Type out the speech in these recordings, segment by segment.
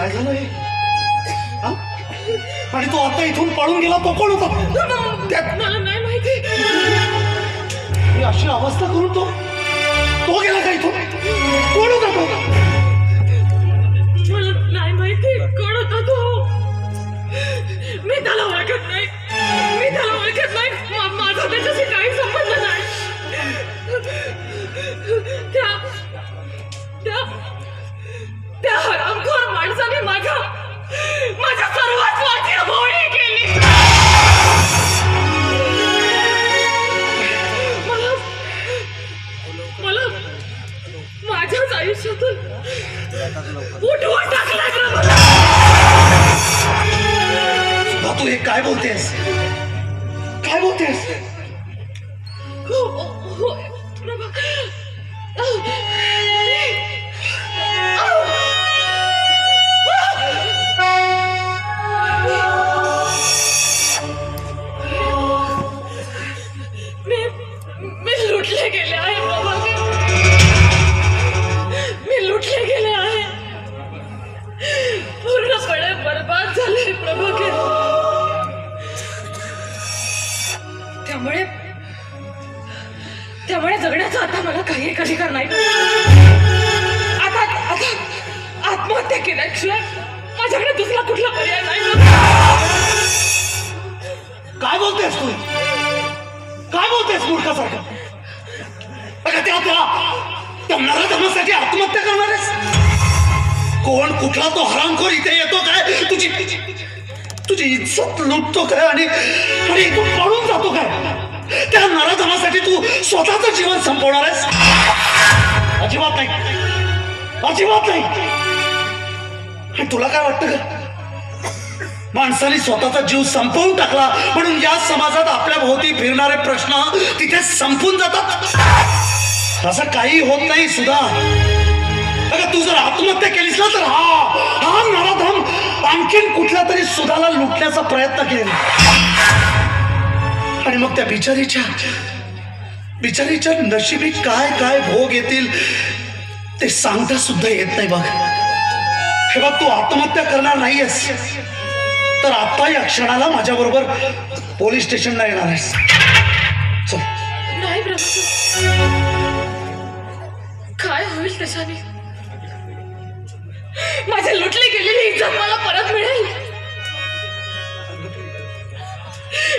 काय झालं हे? आणि तो आता इथून पळून गेला तो कोण होता? मला नाही माहिती. ही अशी अवस्था करून तो गेला का इथून? कोण होता तो? मला नाही माहिती कोण होता तो. मी त्याला ओळखत नाही. माझा त्याच्याशी काही संबंध नाही. त्या हरामखोर माणसाने माझ्या सर्वस्वाची होळी केली. मला माझ्याच आयुष्यातून उठवून टाकलं. सुधा, तू हे काय बोलतेस? काय बोलतेस? मी लुटले गेले आहे प्रभाकर. मी लुटले गेले आहे. पूर्णपणे बर्बाद झाले प्रभाकर. त्यामुळे जगण्याचा आता मला काही अधिकार नाही. आता आत्महत्या केल्याशिवाय माझ्याकडे दुसरा कुठला पर्याय नाही. काय बोलतेस तू? काय बोलतेस मूर्खासारखं? अगं त्या नराधमासाठी आत्महत्या करणार आहेस? कोण कुठला तो हरामखोर इथे येतो काय? तुझी इज्जत लुटतो काय आणि तू पळून जातो काय? त्या नराधमासाठी तू स्वतःचं जीवन संपवणार आहेस? अजिबात नाही, अजिबात नाही. आणि तुला काय वाटतं का माणसाने स्वतःचा जीव संपवून टाकला म्हणून या समाजात आपल्या भोवती फिरणारे प्रश्न तिथे संपून जातात? असं काही होत नाही सुधा. अगं तू जर आत्महत्या केलीस ना तर हा नराधम आणखीन कुठल्या तरी सुधाला लुटण्याचा प्रयत्न केला आणि मग त्या बिचारीच्या नशिबी काय काय भोग येतील ते सांगता सुद्धा येत नाही. बघ हे बघ, तू आत्महत्या करणार नाहीयेस तर आता या क्षणाला माझ्या बरोबर पोलीस स्टेशनला येणार आहेस. चल. नाही प्रभू, काय होईल त्याच्याने? माझे लुटली गेलेली इज्जत मला परत मिळेल?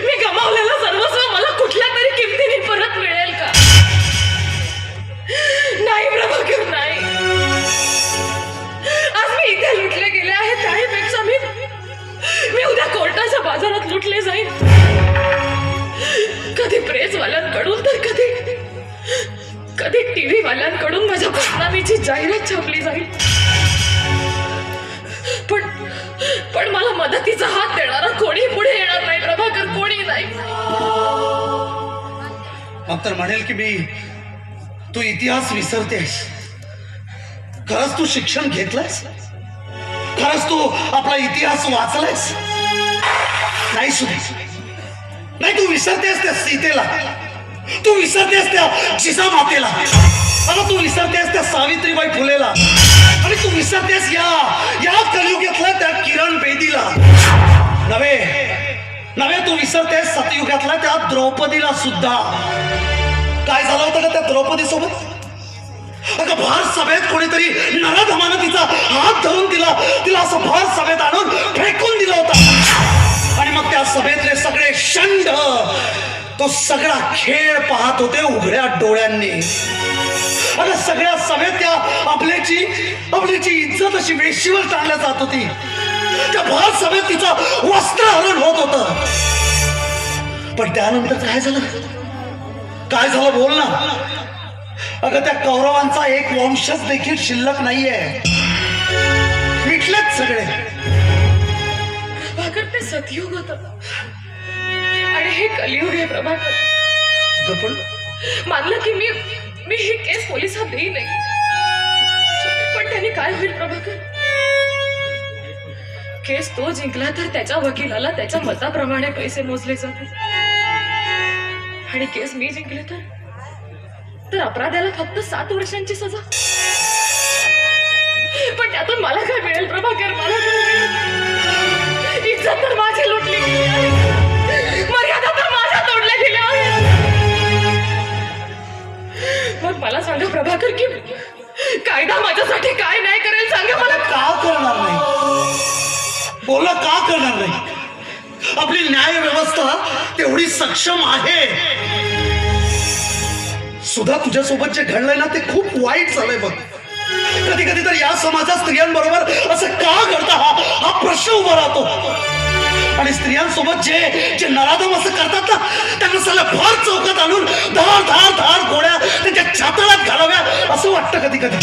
मी गमावलेलं सर्वस्व मला कुठल्या तरी किमतीने परत मिळेल का? नाही प्रभाकर, नाही. आज मी इथे लुटले गेले आहे त्याहीपेक्षा मी उद्या कोर्टाच्या बाजारात लुटले जाईल. कधी प्रेसवाल्यांकडून तर कधी टीव्ही वाल्यांकडून माझ्या बदनामीची जाहिरात छापली जाईल. पण मला मदतीचा हात देणारा कोणी पुढे येणार नाही प्रभाकर, कोणी नाही. तर म्हणेल की तू इतिहास विसरतेस. खरंच तू शिक्षण घेतलंयस? खरंच तू आपला इतिहास वाचलायस? नाही सुद्धा नाही. तू विसरतेस त्या सीतेला, तू विसरतेस त्या जिजामातेला, अगं तू विसरतेस त्या सावित्रीबाई फुलेला, आणि तू विसरतेस या कलियुगातल्या त्या किरण बेदीला. नव्हे तू विसरतेस सतयुगातल्या त्या द्रौपदीला सुद्धा. काय झालं होतं का त्या द्रौपदी सोबत? अगं भर सभेत कोणीतरी नराधमानं तिचा हात धरून तिला असं भर सभेत आणून फेकून दिलं होतं. आणि मग त्या सभेतले सगळे षंड तो सगळा खेळ पाहत होते उघड्या डोळ्यांनी. अगं सगळ्या सभेत त्या आपल्याची इज्जत अशी वेशीवर टाळल्या जात होती. त्या भर सभेत तिचं वस्त्रहरण होत होतं. पण त्यानंतर काय झालं बोल ना. अगं त्या कौरवांचा एक वंशच देखील शिल्लक नाहीये. मिटलेच सगळे. प्रभाकर, ते सतयुग होत आणि हे कलियुग आहे प्रभाकर. पण मानलं की मी ही केस पोलिसात देई नाही, पण त्यांनी काय होईल प्रभाकर? केस तो जिंकला तर त्याच्या वकिलाला त्याच्या मताप्रमाणे पैसे मोजले जातील, आणि केस मी जिंकले तर अपराध्याला फक्त 7 वर्षांची सजा. पण त्यातून मला काय मिळेल प्रभाकर? मला काय मिळेल? इज्जत तर माझी लुटली गेली आहे, मर्यादा तर माझ्या तोडल्या गेल्या आहेत. मग मला सांगा प्रभाकर की कायदा माझ्यासाठी काय नाही करेल? सांगा मला. का करणार नाही? बोला, का करणार नाही? आपली न्याय व्यवस्था तेवढी सक्षम आहे. सुद्धा तुझ्यासोबत जे घडलंय ना ते खूप वाईट झालंय बघ. कधी कधी तर या समाजात स्त्रियांबरोबर असं का घडतं हा प्रश्न उभा राहतो. आणि स्त्रियांसोबत जे नराधम असं करतात ना, त्यांना सगळं भर चौकात आणून धार धार धार गोळ्या त्यांच्या छाताळात घालाव्या असं वाटतं कधी कधी.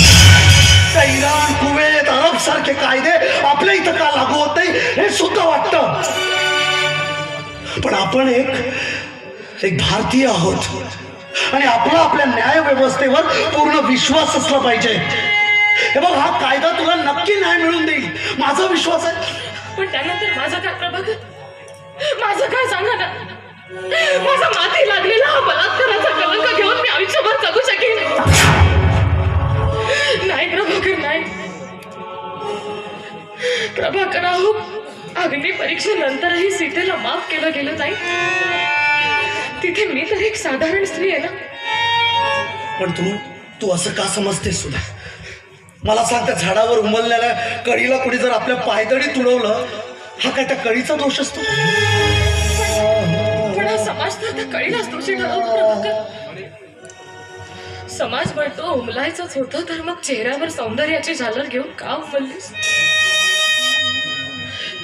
त्या इराण, कुवेत, अरब सारखे कायदे आपल्या इथं का लागू होत नाही हे सुद्धा वाटतं. पण आपण एक भारतीय आहोत आणि आपल्या न्याय व्यवस्थेवर पूर्ण विश्वास असला पाहिजे. हे बघ, हा कायदा तुला नक्की न्याय मिळवून देईल, माझा विश्वास आहे. पण त्यानंतर माझं काय प्रभाकर? माझं काय सांगा ना. माझा माथी लागलेला हा बलात्काराचा कलंक घेऊन मी आयुष्यभर जगू शकेन? नाही प्रभाकर, नाही. प्रभाकर, अहो अग्नी परीक्षेनंतरही सीतेला माफ केलं गेलं नाही. तिथे मी तर एक साधारण स्त्री आहे ना. पण तू असं का समजतेस सुद्धा? मला सांग, त्या झाडावर उमललेल्या कळीला कोणी जर आपल्या पायदळी तुडवलं, हा काय त्या कळीचा दोष असतो? पण हा समाज तर त्या कळीलाच दोषी ठरवतो प्रभाकर. समाज म्हणतो उमलायचंच होतं तर मग चेहऱ्यावर सौंदर्याची झालर घेऊन का उमललीस?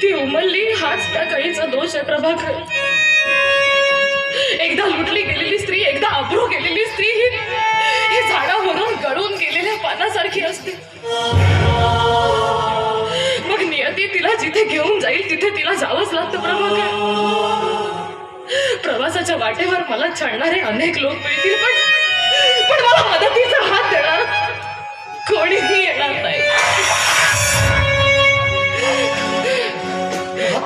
ती उमलली हाच त्या कळीचा दोष आहे प्रभाकर. एकदा लुटली गेलेली स्त्री, एकदा अब्रू गेलेली स्त्री ही झाडावरून गळून गेलेल्या पानासारखी असते. मग नियती तिला जिथे घेऊन जाईल तिथे तिला जावंच लागतं प्रभाकर. प्रवासाच्या वाटेवर मला छळणारे अनेक लोक मिळतील, पण मला मदतीचा हात देणार कोणीही येणार नाही.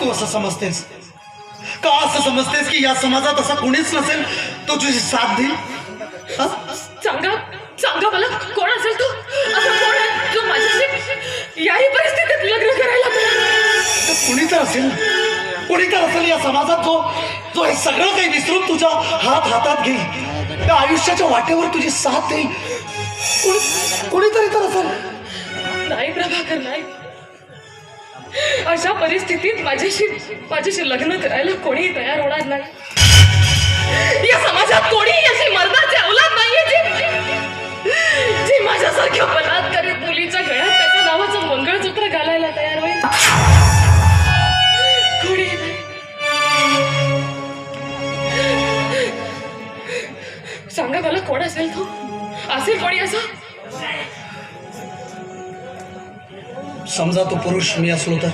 तू असं समजतेस का? असं समजतेस की या समाजात असा कोणीच नसेल तो तुझी साथ देईल? सांगा मला, कोण असेल तो? असं कोण आहे जो माझ्याशी याही परिस्थितीत लग्न करायला कोणी तर असेल या समाजात जो हे सगळं काही विसरून तुझा हातात घेईल, त्या आयुष्याच्या वाटेवर तुझी साथ देईल. कोणीतरी तर असेल. नाही प्रभाकर, नाही. अशा परिस्थितीत माझ्याशी लग्न करायला कोणीही तयार होणार नाही. या समाजात कोणीही अशी मर्दाची औलाद नाहीये जी माझ्यासारख्या बलात्कारित मुलीच्या गळ्यात त्याच्या नावाचं मंगळसूत्र घालायला तयार होईल. कोणी नाही. सांगा मला, कोण असेल तो? असेल कोणी असं? समजा तो पुरुष मी असलो तर?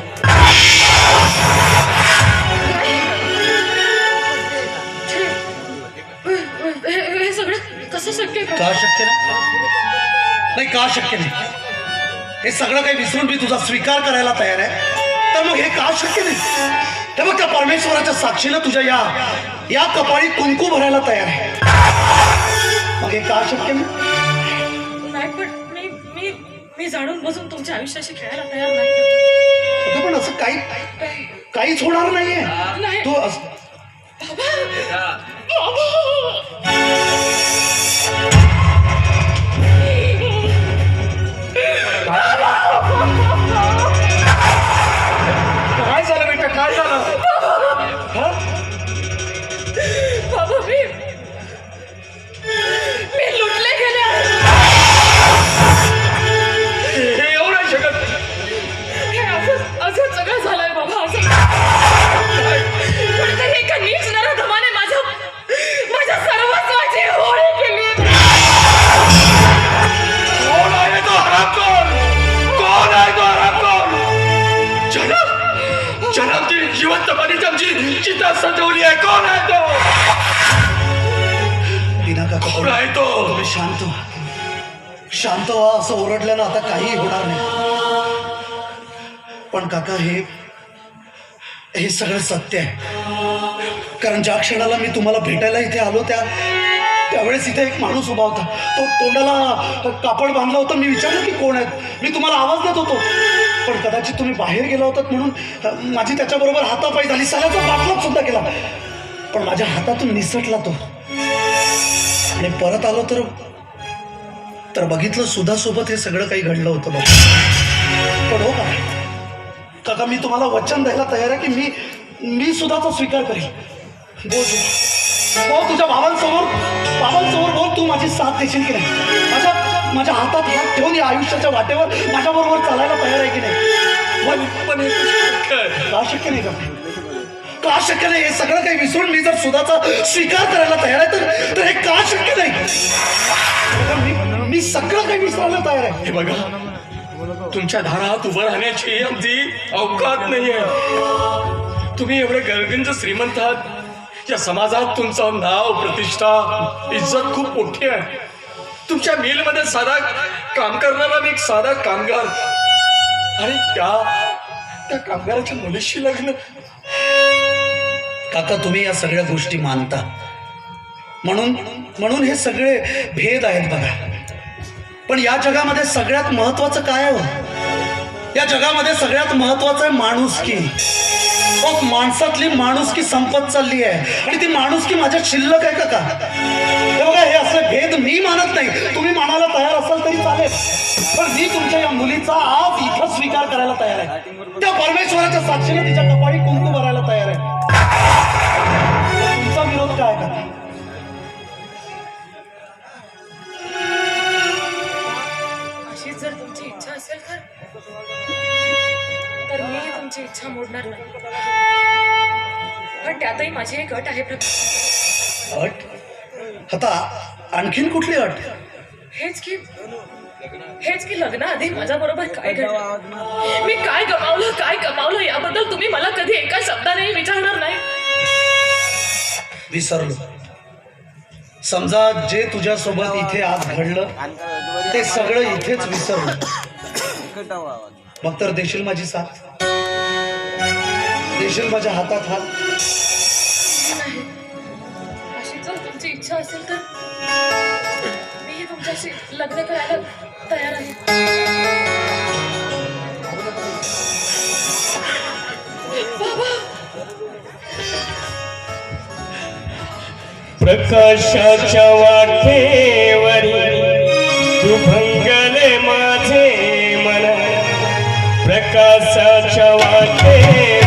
हे सगळं कसं शक्य आहे? का शक्य नाही? का शक्य नाही? हे सगळं काही विसरून मी तुझा स्वीकार करायला तयार आहे, तर मग हे का शक्य नाही? हे बघ, त्या परमेश्वराच्या साक्षीनं तुझ्या या कपाळी कुंकू भरायला तयार आहे, मग हे का शक्य नाही? पण मी जाणून बसून तुमच्या आयुष्याशी खेळायला तयार नाही. पण असं काहीच होणार नाहीये. तू काय झालं बेटा? काय झालं? बाबा, मी लुटले गेले. एवढं शकत हे असं सगळं झालंय बाबा. असं पण तरी एका नीच नराधमाने माझ्या सर्वस्वाची होळी केली. कोण आहे तो हरामखोर? कोण आहे तो हरामखोर? जन्मची जिवंतपणी आमची चिता सजवली आहे. कोण आहे तो? कोण आहे तो? तुम्ही शांत व्हा. असं ओरडल्यानं आता काही होणार नाही. पण काका, हे सगळं सत्य आहे. कारण ज्या क्षणाला मी तुम्हाला भेटायला इथे आलो त्यावेळेस इथे एक माणूस उभा होता. तो तोंडाला कापड बांधलं होतं. मी विचारलं की कोण आहेत. मी तुम्हाला आवाज देत होतो, पण कदाचित तुम्ही बाहेर गेला होतात म्हणून माझी त्याच्याबरोबर हातापायी झाली. सगळ्याचा पाठलाग सुद्धा केला, पण माझ्या हातातून निसटला तो. आणि परत आलो तर बघितलं सुधासोबत हे सगळं काही घडलं होतं बघ. पण हो काका, मी तुम्हाला वचन द्यायला तयार आहे की मी सुधाचा स्वीकार करेल. बोल हो, तुझ्या बाबांसमोर बोल, तू माझी साथ देशील की नाही? माझ्या हातात हात ठेवून या आयुष्याच्या वाटेवर माझ्याबरोबर चालायला तयार आहे की नाही? पण हे का शक्य नाही का शक्य नाही? हे सगळं काही विसरून मी जर सुधाचा स्वीकार करायला तयार आहे तर हे का शक्य नाही? मी सगळं काही विसरायला तयार आहे. हे बघा, तुमच्या दारात उभं राहण्याची आमची अवकात नाहीये. तुम्ही एवढे गरगंज श्रीमंत आहात. या समाजात तुमचं नाव, प्रतिष्ठा, इज्जत खूप मोठी आहे. तुमच्या मिलमध्ये साधा काम करणारा मी एक साधा कामगार, आणि त्या कामगाराच्या मुलीशी लग्न. काका, तुम्ही या सगळ्या गोष्टी मानता म्हणून हे सगळे भेद आहेत बघा. पण या जगामध्ये सगळ्यात महत्वाचं काय आहे? या जगामध्ये सगळ्यात महत्वाचं आहे माणुसकी. माणसातली माणुसकी संपत चालली आहे, आणि ती माणुसकी माझ्या शिल्लक आहे काका. हे बघा, हे असले भेद मी मानत नाही. तुम्ही मानायला तयार असाल तरी चालेल, पण मी तुमच्या या मुलीचा आज इथं स्वीकार करायला तयार आहे. त्या परमेश्वराच्या साक्षीने तिच्या कपाळी कुंकू भरायला तयार आहे. तुमचा विरोध काय का? अशी जर तुमची इच्छा असेल तर मी तुमची इच्छा मोडणार नाही. पण त्यातही माझी एक अट आहे प्रकाश. अट? आता आणखीन कुठली अट? हेच की लग्नाआधी माझ्या बरोबर काय घडलं, मी काय कमावलं याबद्दल तुम्ही मला कधी एका शब्दाने विचारणार नाही. विसरलो. समजा जे तुझ्यासोबत इथे आज घडलं ते सगळं इथेच विसरलो. मग तर देशील माझी साथ? देशील माझ्या हातात हात? नाही, अशी जर तुमची इच्छा असेल तर मी तुमच्याशी लग्न करायला तयार आहे. बाबा, प्रकाशाच्या वाटेवरी तू भंगले माझे मन. प्रकाशाच्या वाटे